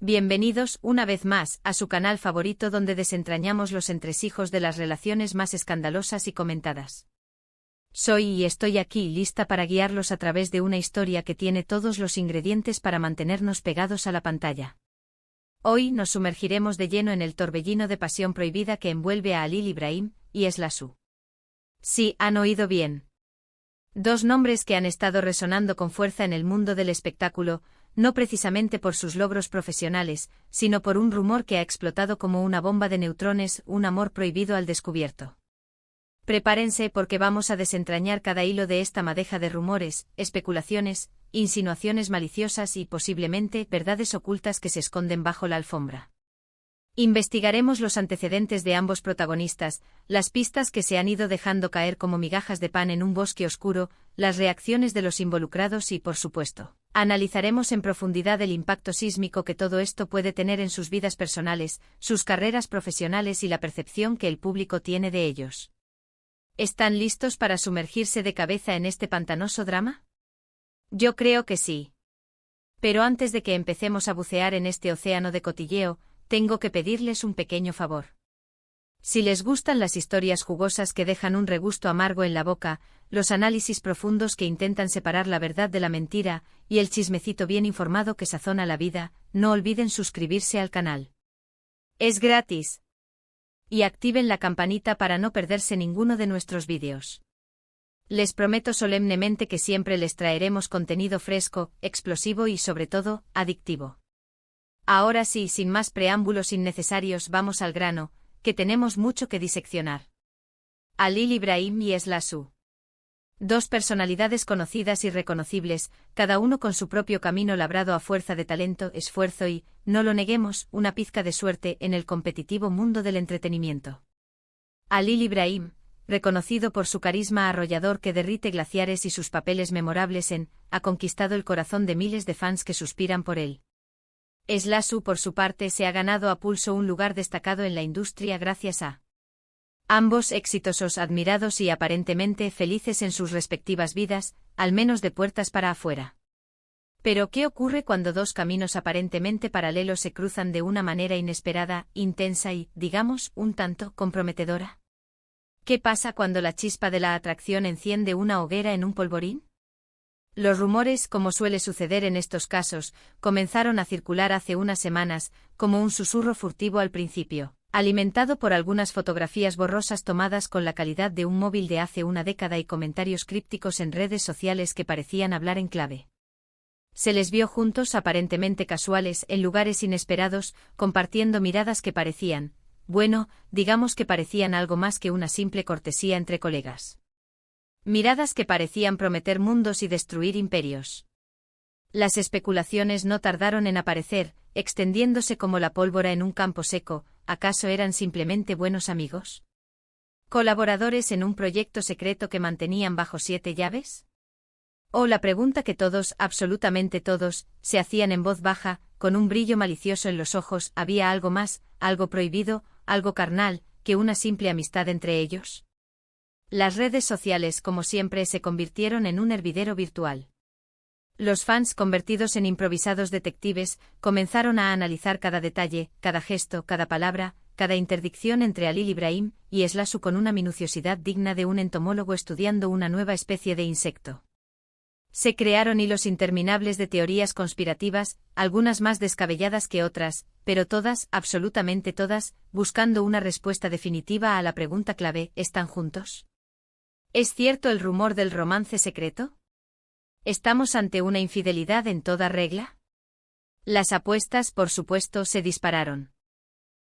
Bienvenidos, una vez más, a su canal favorito donde desentrañamos los entresijos de las relaciones más escandalosas y comentadas. Soy y estoy aquí lista para guiarlos a través de una historia que tiene todos los ingredientes para mantenernos pegados a la pantalla. Hoy nos sumergiremos de lleno en el torbellino de pasión prohibida que envuelve a Halil Ibrahim y Esla Su. Sí, han oído bien. Dos nombres que han estado resonando con fuerza en el mundo del espectáculo, no precisamente por sus logros profesionales, sino por un rumor que ha explotado como una bomba de neutrones, un amor prohibido al descubierto. Prepárense porque vamos a desentrañar cada hilo de esta madeja de rumores, especulaciones, insinuaciones maliciosas y, posiblemente, verdades ocultas que se esconden bajo la alfombra. Investigaremos los antecedentes de ambos protagonistas, las pistas que se han ido dejando caer como migajas de pan en un bosque oscuro, las reacciones de los involucrados y, por supuesto, analizaremos en profundidad el impacto sísmico que todo esto puede tener en sus vidas personales, sus carreras profesionales y la percepción que el público tiene de ellos. ¿Están listos para sumergirse de cabeza en este pantanoso drama? Yo creo que sí. Pero antes de que empecemos a bucear en este océano de cotilleo, tengo que pedirles un pequeño favor. Si les gustan las historias jugosas que dejan un regusto amargo en la boca, los análisis profundos que intentan separar la verdad de la mentira, y el chismecito bien informado que sazona la vida, no olviden suscribirse al canal. Es gratis. Y activen la campanita para no perderse ninguno de nuestros vídeos. Les prometo solemnemente que siempre les traeremos contenido fresco, explosivo y sobre todo, adictivo. Ahora sí, sin más preámbulos innecesarios, vamos al grano, que tenemos mucho que diseccionar. Halil Ibrahim y Esla Su. Dos personalidades conocidas y reconocibles, cada uno con su propio camino labrado a fuerza de talento, esfuerzo y, no lo neguemos, una pizca de suerte en el competitivo mundo del entretenimiento. Halil Ibrahim, reconocido por su carisma arrollador que derrite glaciares y sus papeles memorables en, ha conquistado el corazón de miles de fans que suspiran por él. Esla Su, por su parte, se ha ganado a pulso un lugar destacado en la industria gracias a ambos exitosos, admirados y aparentemente felices en sus respectivas vidas, al menos de puertas para afuera. Pero ¿qué ocurre cuando dos caminos aparentemente paralelos se cruzan de una manera inesperada, intensa y, digamos, un tanto comprometedora? ¿Qué pasa cuando la chispa de la atracción enciende una hoguera en un polvorín? Los rumores, como suele suceder en estos casos, comenzaron a circular hace unas semanas, como un susurro furtivo al principio, alimentado por algunas fotografías borrosas tomadas con la calidad de un móvil de hace una década y comentarios crípticos en redes sociales que parecían hablar en clave. Se les vio juntos, aparentemente casuales, en lugares inesperados, compartiendo miradas que parecían, bueno, digamos que parecían algo más que una simple cortesía entre colegas. Miradas que parecían prometer mundos y destruir imperios. Las especulaciones no tardaron en aparecer, extendiéndose como la pólvora en un campo seco. ¿Acaso eran simplemente buenos amigos? ¿Colaboradores en un proyecto secreto que mantenían bajo 7 llaves? O la pregunta que todos, absolutamente todos, se hacían en voz baja, con un brillo malicioso en los ojos: ¿había algo más, algo prohibido, algo carnal, que una simple amistad entre ellos? Las redes sociales, como siempre, se convirtieron en un hervidero virtual. Los fans, convertidos en improvisados detectives, comenzaron a analizar cada detalle, cada gesto, cada palabra, cada interdicción entre Halil Ibrahim y Esla Su con una minuciosidad digna de un entomólogo estudiando una nueva especie de insecto. Se crearon hilos interminables de teorías conspirativas, algunas más descabelladas que otras, pero todas, absolutamente todas, buscando una respuesta definitiva a la pregunta clave: ¿están juntos? ¿Es cierto el rumor del romance secreto? ¿Estamos ante una infidelidad en toda regla? Las apuestas, por supuesto, se dispararon.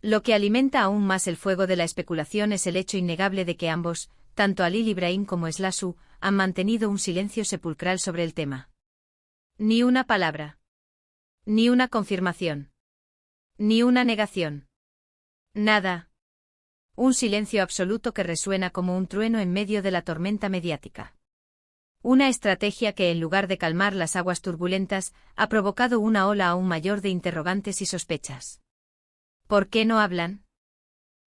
Lo que alimenta aún más el fuego de la especulación es el hecho innegable de que ambos, tanto Halil Ibrahim como Esla Su, han mantenido un silencio sepulcral sobre el tema. Ni una palabra. Ni una confirmación. Ni una negación. Nada. Un silencio absoluto que resuena como un trueno en medio de la tormenta mediática. Una estrategia que, en lugar de calmar las aguas turbulentas, ha provocado una ola aún mayor de interrogantes y sospechas. ¿Por qué no hablan?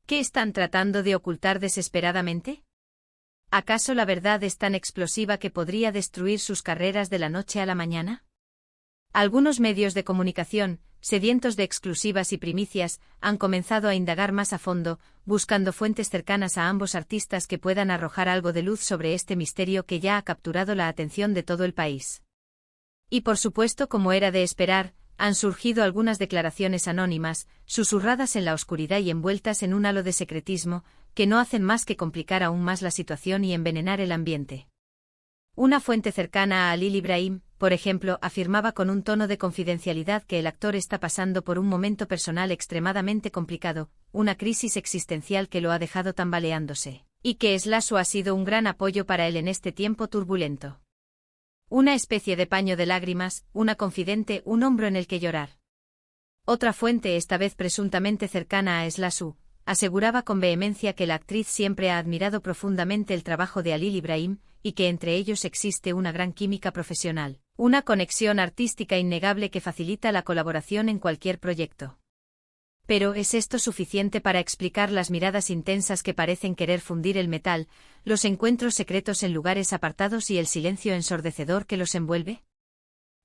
¿Qué están tratando de ocultar desesperadamente? ¿Acaso la verdad es tan explosiva que podría destruir sus carreras de la noche a la mañana? Algunos medios de comunicación, sedientos de exclusivas y primicias, han comenzado a indagar más a fondo, buscando fuentes cercanas a ambos artistas que puedan arrojar algo de luz sobre este misterio que ya ha capturado la atención de todo el país. Y por supuesto, como era de esperar, han surgido algunas declaraciones anónimas, susurradas en la oscuridad y envueltas en un halo de secretismo, que no hacen más que complicar aún más la situación y envenenar el ambiente. Una fuente cercana a Halil Ibrahim, por ejemplo, afirmaba con un tono de confidencialidad que el actor está pasando por un momento personal extremadamente complicado, una crisis existencial que lo ha dejado tambaleándose, y que Slasu ha sido un gran apoyo para él en este tiempo turbulento. Una especie de paño de lágrimas, una confidente, un hombro en el que llorar. Otra fuente, esta vez presuntamente cercana a Slasu, aseguraba con vehemencia que la actriz siempre ha admirado profundamente el trabajo de Halil Ibrahim, y que entre ellos existe una gran química profesional, una conexión artística innegable que facilita la colaboración en cualquier proyecto. Pero ¿es esto suficiente para explicar las miradas intensas que parecen querer fundir el metal, los encuentros secretos en lugares apartados y el silencio ensordecedor que los envuelve?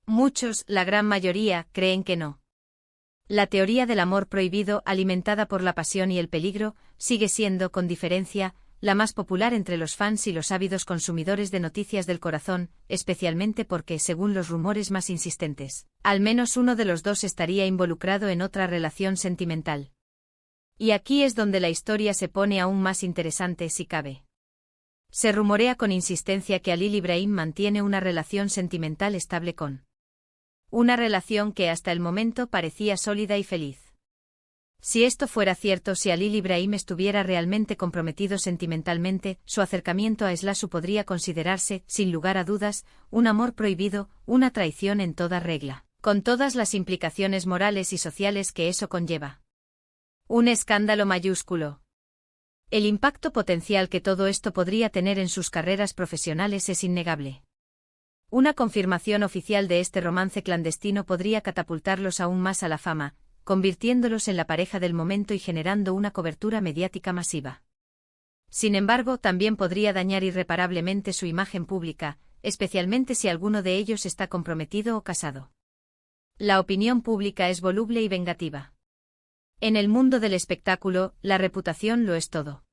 Muchos, la gran mayoría, creen que no. La teoría del amor prohibido, alimentada por la pasión y el peligro, sigue siendo, con diferencia, la más popular entre los fans y los ávidos consumidores de noticias del corazón, especialmente porque, según los rumores más insistentes, al menos uno de los dos estaría involucrado en otra relación sentimental. Y aquí es donde la historia se pone aún más interesante si cabe. Se rumorea con insistencia que Halil Ibrahim mantiene una relación sentimental estable con una relación que hasta el momento parecía sólida y feliz. Si esto fuera cierto, si Halil Ibrahim estuviera realmente comprometido sentimentalmente, su acercamiento a Slasu podría considerarse, sin lugar a dudas, un amor prohibido, una traición en toda regla, con todas las implicaciones morales y sociales que eso conlleva. Un escándalo mayúsculo. El impacto potencial que todo esto podría tener en sus carreras profesionales es innegable. Una confirmación oficial de este romance clandestino podría catapultarlos aún más a la fama, convirtiéndolos en la pareja del momento y generando una cobertura mediática masiva. Sin embargo, también podría dañar irreparablemente su imagen pública, especialmente si alguno de ellos está comprometido o casado. La opinión pública es voluble y vengativa. En el mundo del espectáculo, la reputación lo es todo.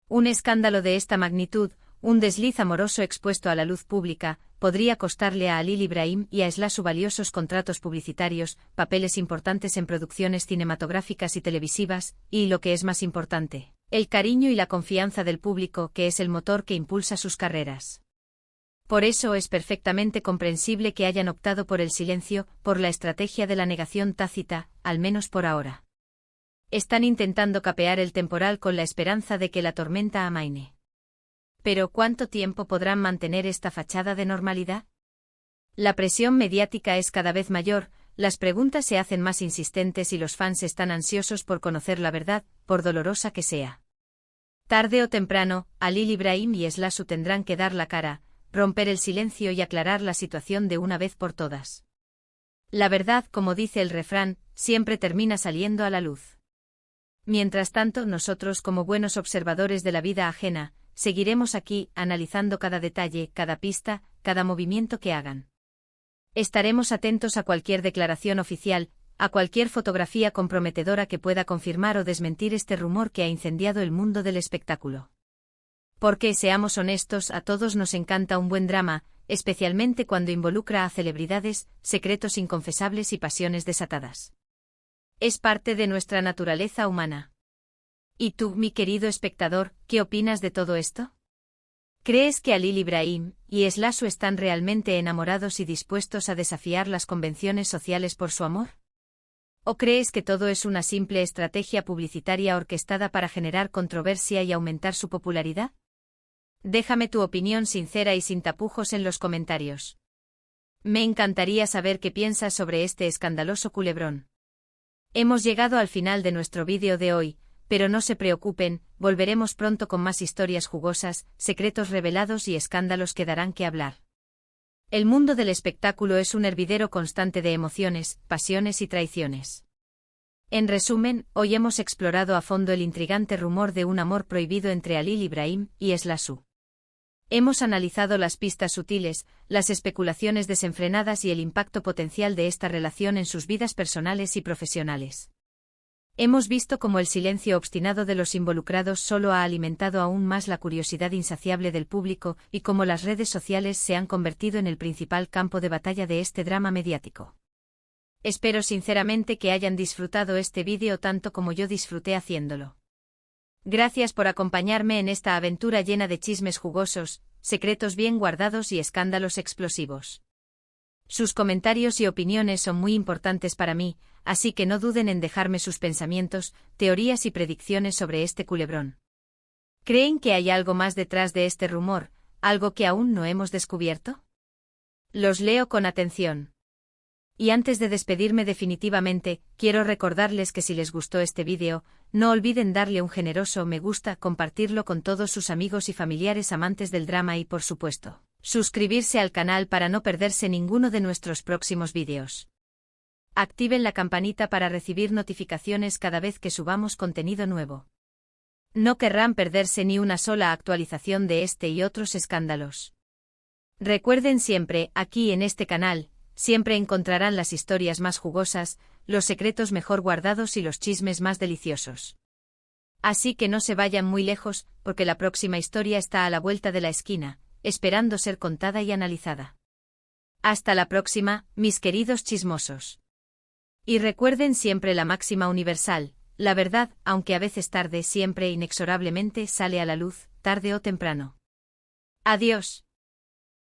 Un escándalo de esta magnitud, un desliz amoroso expuesto a la luz pública, podría costarle a Halil Ibrahim y a Slasu valiosos contratos publicitarios, papeles importantes en producciones cinematográficas y televisivas, y, lo que es más importante, el cariño y la confianza del público, que es el motor que impulsa sus carreras. Por eso es perfectamente comprensible que hayan optado por el silencio, por la estrategia de la negación tácita, al menos por ahora. Están intentando capear el temporal con la esperanza de que la tormenta amaine. Pero ¿cuánto tiempo podrán mantener esta fachada de normalidad? La presión mediática es cada vez mayor, las preguntas se hacen más insistentes y los fans están ansiosos por conocer la verdad, por dolorosa que sea. Tarde o temprano, Halil Ibrahim y Slasu tendrán que dar la cara, romper el silencio y aclarar la situación de una vez por todas. La verdad, como dice el refrán, siempre termina saliendo a la luz. Mientras tanto, nosotros, como buenos observadores de la vida ajena, seguiremos aquí, analizando cada detalle, cada pista, cada movimiento que hagan. Estaremos atentos a cualquier declaración oficial, a cualquier fotografía comprometedora que pueda confirmar o desmentir este rumor que ha incendiado el mundo del espectáculo. Porque, seamos honestos, a todos nos encanta un buen drama, especialmente cuando involucra a celebridades, secretos inconfesables y pasiones desatadas. Es parte de nuestra naturaleza humana. ¿Y tú, mi querido espectador, qué opinas de todo esto? ¿Crees que Halil Ibrahim y Slasu están realmente enamorados y dispuestos a desafiar las convenciones sociales por su amor? ¿O crees que todo es una simple estrategia publicitaria orquestada para generar controversia y aumentar su popularidad? Déjame tu opinión sincera y sin tapujos en los comentarios. Me encantaría saber qué piensas sobre este escandaloso culebrón. Hemos llegado al final de nuestro vídeo de hoy, pero no se preocupen, volveremos pronto con más historias jugosas, secretos revelados y escándalos que darán que hablar. El mundo del espectáculo es un hervidero constante de emociones, pasiones y traiciones. En resumen, hoy hemos explorado a fondo el intrigante rumor de un amor prohibido entre Halil Ibrahim y Slasu. Hemos analizado las pistas sutiles, las especulaciones desenfrenadas y el impacto potencial de esta relación en sus vidas personales y profesionales. Hemos visto cómo el silencio obstinado de los involucrados solo ha alimentado aún más la curiosidad insaciable del público y cómo las redes sociales se han convertido en el principal campo de batalla de este drama mediático. Espero sinceramente que hayan disfrutado este vídeo tanto como yo disfruté haciéndolo. Gracias por acompañarme en esta aventura llena de chismes jugosos, secretos bien guardados y escándalos explosivos. Sus comentarios y opiniones son muy importantes para mí, así que no duden en dejarme sus pensamientos, teorías y predicciones sobre este culebrón. ¿Creen que hay algo más detrás de este rumor, algo que aún no hemos descubierto? Los leo con atención. Y antes de despedirme definitivamente, quiero recordarles que si les gustó este vídeo, no olviden darle un generoso me gusta, compartirlo con todos sus amigos y familiares amantes del drama y por supuesto, suscribirse al canal para no perderse ninguno de nuestros próximos vídeos. Activen la campanita para recibir notificaciones cada vez que subamos contenido nuevo. No querrán perderse ni una sola actualización de este y otros escándalos. Recuerden siempre, aquí en este canal, siempre encontrarán las historias más jugosas, los secretos mejor guardados y los chismes más deliciosos. Así que no se vayan muy lejos, porque la próxima historia está a la vuelta de la esquina, esperando ser contada y analizada. Hasta la próxima, mis queridos chismosos. Y recuerden siempre la máxima universal, la verdad, aunque a veces tarde, siempre inexorablemente sale a la luz, tarde o temprano. Adiós.